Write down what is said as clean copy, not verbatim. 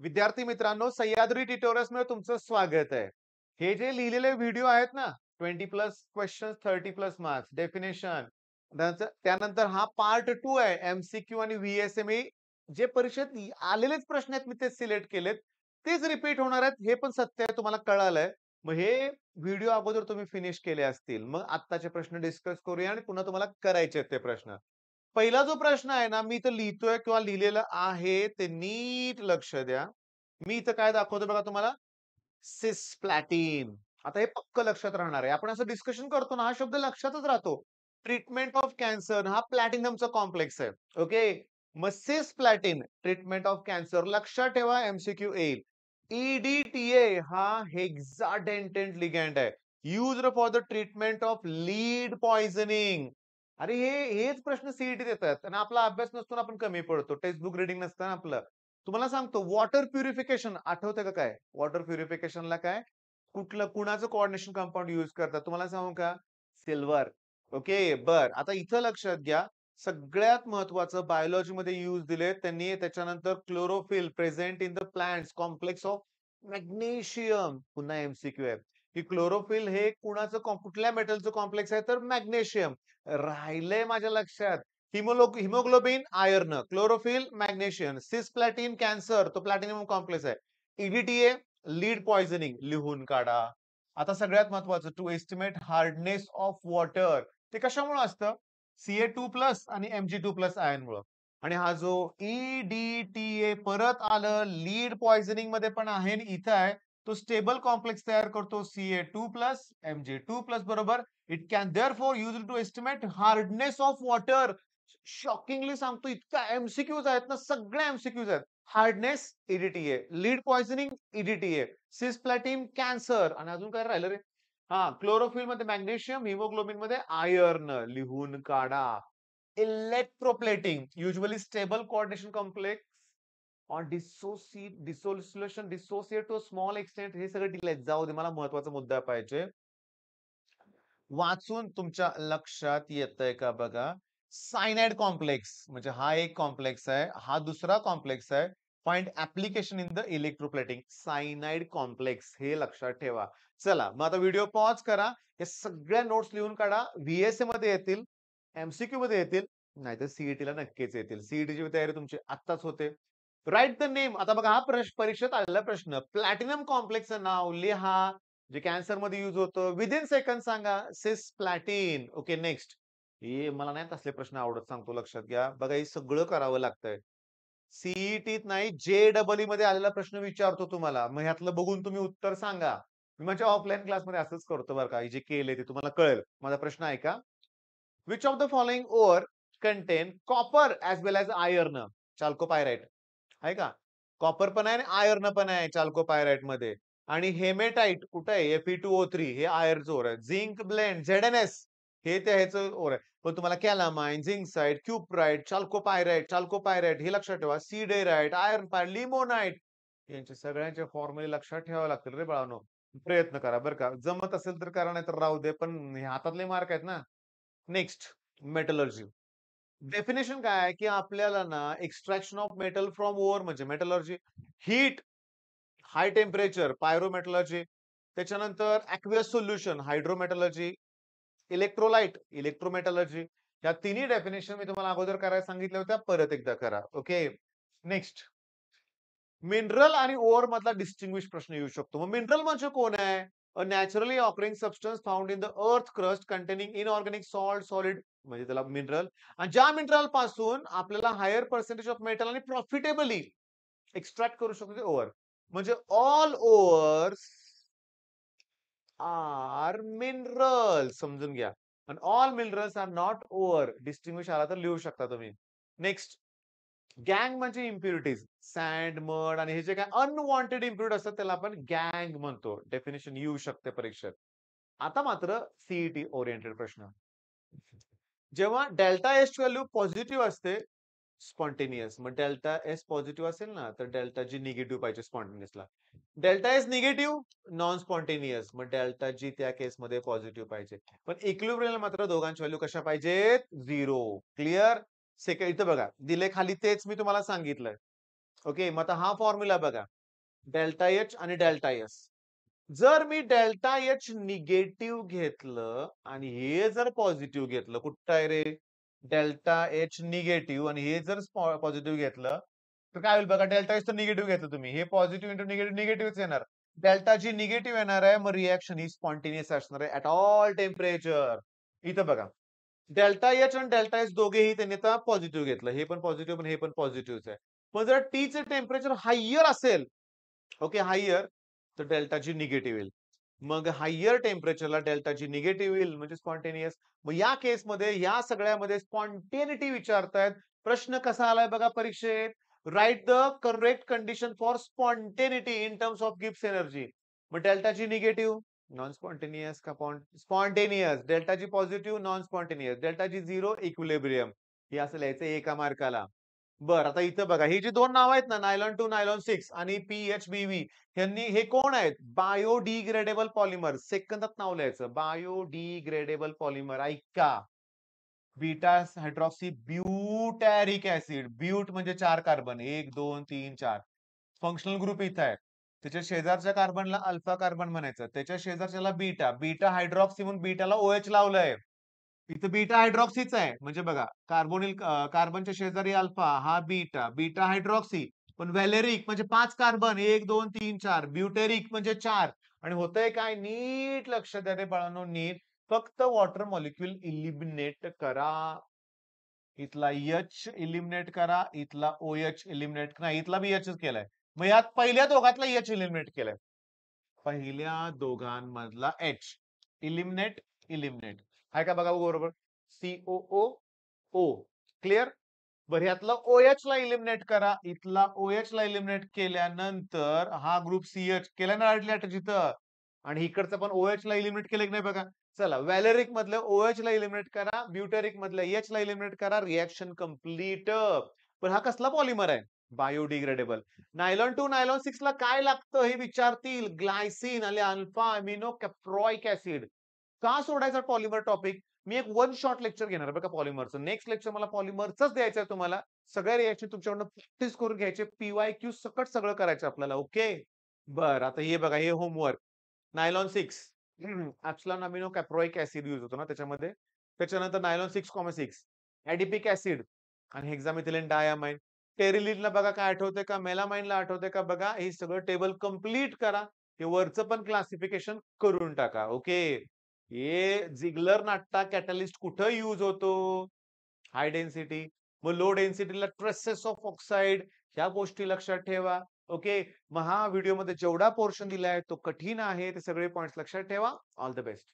विद्यार्थी मित्रांनो, सह्याद्री ट्युटोरियल्स मध्ये तुमचं स्वागत आहे. हे जे लिहिलेले व्हिडिओ आहेत ना, 20 plus questions, 30 plus marks, definition, त्यानंतर हा पार्ट 2 आहे. एमसीक्यू आणि व्हीएसएमई जे परीक्षेत आलेलेच प्रश्न आहेत, मी ते सिलेक्ट केलेत. तेच रिपीट होणार आहेत, हे पण सत्य आहे, तुम्हाला कळालंय. मग हे व्हिडिओ अगोदर तुम्ही फिनिश केले असतील. मग आत्ताचे प्रश्न डिस्कस करूया आणि पुन्हा तुम्हाला करायचे आहेत ते प्रश्न. पहिला जो प्रश्न आहे ना, मी इथं लिहितोय किंवा लिहिलेलं आहे, ते नीट लक्ष द्या. मी इथं काय दाखवतो बघा तुम्हाला, सिस्प्लॅटिन. आता हे पक्क लक्षात राहणार आहे. आपण असं डिस्कशन करतो ना, हा शब्द लक्षातच राहतो. ट्रीटमेंट ऑफ कॅन्सर हा प्लॅटिनमचा कॉम्प्लेक्स आहे. ओके. मग सिस्प्लॅटिन ट्रीटमेंट ऑफ कॅन्सर लक्षात ठेवा, एमसीक्यू येईल. ईडीटीए हा हेक्साडेंटेट लिगँड आहे. Used for the treatment of lead poisoning. अरे हेच प्रश्न सीईटी देतात आणि आपला अभ्यास नसतो ना, आपण कमी पडतो. टेक्स्ट बुक रिडिंग नसतं ना आपलं. तुम्हाला सांगतो, वॉटर प्युरिफिकेशन आठवतंय का काय? वॉटर प्युरिफिकेशनला काय? कुणाचं कोऑर्डिनेशन कंपाऊंड यूज करतात? तुम्हाला सांगू का? सिल्वर. ओके. आता इथं लक्षात घ्या. सगळ्यात महत्वाचं बायोलॉजीमध्ये यूज दिले त्यांनी. त्याच्यानंतर chlorophyll present in the plants complex of magnesium. पुन्हा एमसीक्यू आहे, की क्लोरोफिल हे कुठल्या मेटलचं कॉम्प्लेक्स आहे? तर मॅग्नेशियम. राहिलंय माझ्या लक्षात. Haemoglobin iron, chlorophyll magnesium, cisplatin cancer तो प्लॅटिनम कॉम्प्लेक्स आहे. ईडीटीए लीड पॉइझनिंग लिहून काढा. आता सगळ्यात महत्वाचं, to estimate hardness of water. ते कशामुळे असतं? Ca2+ आणि Mg2+ आयनमुळं. आणि हा जो ईडीटीए परत आलं, लीड पॉइझनिंग मध्ये पण आहे आणि इथं आहे. तो स्टेबल कॉम्प्लेक्स तयार करतो Ca2+, Mg2+ बरोबर. It can therefore used to estimate hardness of water. Shockingly सांगतो, इतका एमसीक्यूज आहेत ना, सगळे एमसीक्यूज आहेत. Hardness EDTA, lead poisoning EDTA, cisplatin cancer आणि अजून काय राहिलं रे? हा, क्लोरोफिल मध्ये मॅग्नेशियम, हिमोग्लोबिन मध्ये आयर्न लिहून काढा. Electroplating usually stable coordination complex on dissociate to small extent. हे सगळं डिलेट जाऊ दे, मला महत्वाचा मुद्दा पाहिजे. वाचून तुमच्या लक्षात येतंय का बघा. सायनाइड कॉम्प्लेक्स म्हणजे हा एक कॉम्प्लेक्स आहे, हा दुसरा कॉम्प्लेक्स आहे. Find application in the electroplating. Cyanide complex हे लक्षात ठेवा. चला मग आता व्हिडिओ पॉज करा. हे सगळ्या नोट्स लिहून काढा. व्हीएसए मध्ये येतील, एमसीक्यू मध्ये येतील, नाहीतर सीईटी ला नक्कीच येतील. सीईटीची तयारी तुमची आत्ताच होते. Write the name. आता बघा, हा परीक्षेत आलेला प्रश्न. प्लॅटिनम कॉम्प्लेक्सचं नाव लिहा, जे कॅन्सर मध्ये युज होतं. विदिन सेकंड सांगा. सिस्प्लॅटिन. Okay, next. हे मला नाही तसले प्रश्न आवडत, सांगतो लक्षात घ्या. बघा, हे सगळं करावं लागतंय. सीईटीत नाही, जेईई मध्ये आलेला प्रश्न विचारतो तुम्हाला. मग ह्यातलं बघून तुम्ही उत्तर सांगा. मी माझ्या ऑफलाईन क्लासमध्ये असंच करतो बरं का. जे केले ते तुम्हाला कळेल. माझा प्रश्न ऐका. Which of the following ore contain copper as well as iron? Chalcopyrite आहे का? कॉपर पण आहे आणि आयर्न पण आहे चाल्कोपायराइट मध्ये. आणि हेमेटाइट कुठे आहे? Fe2O3 हे आयर्नचं ओर आहे. झिंक ब्लेंड ZnS हे त्या ह्याचं ओर आहे. पण तुम्हाला कॅलामाइन, झिंकसाइट, क्युप्राइट, चाल्कोपायराइट हे लक्षात ठेवा. सिडेराइट, आयर्न पायराइट, लिमोनाइट यांचे सगळ्यांचे फॉर्म्युले लक्षात ठेवावे लागतील रे बाळांनो. प्रयत्न करा बरं का. जमत असेल तर करा, नाही तर राहू दे. पण हे हातातले मार्क आहेत ना. Next, metallurgy. डेफिनेशन काय आहे, की आपल्याला ना extraction of metal from ore म्हणजे metallurgy. Heat, high temperature, pyrometallurgy. त्याच्यानंतर aqueous solution, hydrometallurgy. Electrolyte, electrometallurgy. या तिन्ही डेफिनेशन मी तुम्हाला अगोदर करायला सांगितल्या होत्या, परत एकदा करा. ओके. नेक्स्ट, मिनरल आणि ओर मधला डिस्टिंग्विश प्रश्न येऊ शकतो. मग मिनरल म्हणजे कोण आहे? A naturally occurring substance found in the earth crust containing inorganic salt solid म्हणजे त्याला मिनरल. आणि ज्या मिनरल पासून आपल्याला हायर पर्सेंटेज ऑफ मेटल आणि प्रॉफिटेबली एक्स्ट्रॅक्ट करू शकतो ते ओर. म्हणजे ऑल ओव्हर्स आर मिनरल, समजून घ्या. आणि all minerals are not over. Distinguish आला तर लिहू शकता तुम्ही. नेक्स्ट, गँग म्हणजे इम्प्युरिटीज, सँड, मड आणि हे जे काय अनवॉन्टेड इम्प्युरिटी असतात त्याला आपण गँग म्हणतो. डेफिनेशन येऊ शकते परीक्षेत. आता मात्र सीईटी ओरिएंटेड प्रश्न. जेव्हा डेल्टा एस व्हॅल्यू पॉझिटिव्ह असते, स्पॉन्टेनियस. मग डेल्टा एस पॉझिटिव्ह असेल ना, तर डेल्टा जी निगेटिव्ह पाहिजे स्पॉन्टेनियसला. Delta S negative, non spontaneous. मग डेल्टा जी त्या केसमध्ये पॉझिटिव्ह पाहिजे. पण इक्विलिब्रियम मात्र दोघांची व्हॅल्यू कशा पाहिजेत? 0. क्लिअर? सेकंड इथं बघा, दिले खाली तेच मी तुम्हाला सांगितलंय. ओके, मग आता हा फॉर्म्युला बघा. डेल्टा एच आणि डेल्टा एस. जर मी डेल्टा एच निगेटिव्ह घेतलं आणि हे जर पॉझिटिव्ह घेतलं, कुठं आहे रे? डेल्टा एच निगेटिव्ह आणि हे जर पॉझिटिव्ह घेतलं, तर काय होईल बघा, डेल्टा एच तर निगेटिव्ह घेतलं तुम्ही. हे पॉझिटिव्ह इंटू निगेटिव्ह निगेटिव्हच येणार. डेल्टा जी निगेटिव्ह येणार आहे, मग रिएक्शन ही स्पॉन्टेनियस असणार आहे ऍट ऑल टेम्परेचर. इथं बघा. डेल्टा एच आणि डेल्टा एस दोघेही त्यांनी आता पॉझिटिव्ह घेतलं. हे पण पॉझिटिव्ह पण हे पण पॉझिटिव्हच आहे. पण जर टीचं टेम्परेचर हायर असेल, ओके हायर, तर डेल्टा जी निगेटिव्ह येईल. मग हायर टेम्परेचरला डेल्टा जी निगेटिव्ह येईल म्हणजे स्पॉन्टेनियस. मग या केसमध्ये या सगळ्यामध्ये स्पॉन्टेनिटी विचारतायत. प्रश्न कसा आलाय बघा परीक्षेत. Write the correct condition for spontaneity in terms of Gibbs energy. मग delta G negative non spontaneous का spontaneous, delta G positive non spontaneous, delta G zero equilibrium. हे असं लिहायचं एका मार्काला. बरं, आता इथं बघा, ही जी दोन नावं आहेत ना, नायलॉन 2 नायलॉन 6 आणि PHBV, यांनी हे कोण आहेत? Biodegradable polymer. सेकंदात नाव लिहायचं. Biodegradable polymer. ऐका. Beta hydroxy butyric acid. ब्यूट म्हणजे 4 कार्बन. 1, 2, 3, 4. फंक्शनल ग्रुप इथं आहे. त्याच्या शेजारच्या कार्बनला अल्फा कार्बन म्हणायचं. त्याच्या शेजारच्याला बीटा. बीटा हायड्रॉक्सी म्हणून बीटाला OH लावलंय. इथं बीटा हायड्रॉक्सीच आहे. म्हणजे बघा, कार्बनच्या शेजारी अल्फा, हा बीटा, बीटा हायड्रॉक्सी. पण व्हॅलेरिक म्हणजे 5 कार्बन, 1, 2, 3, 4. ब्युटेरिक म्हणजे 4. आणि होतंय काय, नीट लक्ष द्या रे बाळांनो, नीट. फक्त वॉटर मॉलिक्यूल इलिमिनेट करा. इथला H इलिमिनेट करा, इथला OH इलिमिनेट नाही, इथला बी Hच केलाय. मग यात पहिल्या दोघातला H इलिमिनेट केलाय. पहिल्या दोघांमधला H. Eliminate, eliminate. आहे का बघा बरोबर? COO. क्लिअर? बरं, ह्यातला OH ला इलिमिनेट करा. इथला OH ला इलिमिनेट केल्यानंतर हा ग्रुप CH केला ना अटॅच इथं. आणि इकडचं पण OH ला इलिमिनेट केलं की नाही बघा. चला, व्हॅलेरिक मधलं OH ला इलिमिनेट करा, ब्युटेरिक मधलं H ला इलिमिनेट करा, रिएक्शन कंप्लीट. पण हा कसला पॉलिमर आहे? बायोडिग्रेडेबल. नायलॉन 2 नायलॉन 6 ला काय लागतं हे विचारतील. ग्लायसिन आणि अल्फा अमिनो कॅप्रोइक ऍसिड. का सोडायचा पॉलिमर टॉपिक? मी एक वन शॉट लेक्चर घेणार आहे बघा पॉलिमरचं. नेक्स्ट लेक्चर मला पॉलिमरचंच द्यायचं आहे तुम्हाला. सगळ्या रिएक्शन तुमच्याकडनं प्रॅक्टिस करून घ्यायचे. PYQ सकट सगळं करायचं आपल्याला. ओके. बरं, आता हे बघा, हे homework. Nylon 6. Epsilon amino caproic acid use होतो ना त्याच्यामध्ये. त्याच्यानंतर नायलॉन 6,6. ऍडिपिक ऍसिड आणि हेक्सामिथिलीन डायमाइन. टेरिलिनला बघा काय आठवतंय का? मेलामाइनला आठवतंय का बघा? हे सगळं टेबल कंप्लीट करा. हे वरचं पण क्लासिफिकेशन करून टाका. ओके. हे झिग्लर नाट्टा कॅटलिस्ट कुठं यूज होतो? High density. मग लो डेन्सिटीला ट्रेसेस ऑफ ऑक्साइड. ह्या गोष्टी लक्षात ठेवा. ओके. मग हा व्हिडिओमध्ये जेवढा पोर्शन दिलाय तो कठीण आहे. ते सगळे पॉइंट्स लक्षात ठेवा. All the best.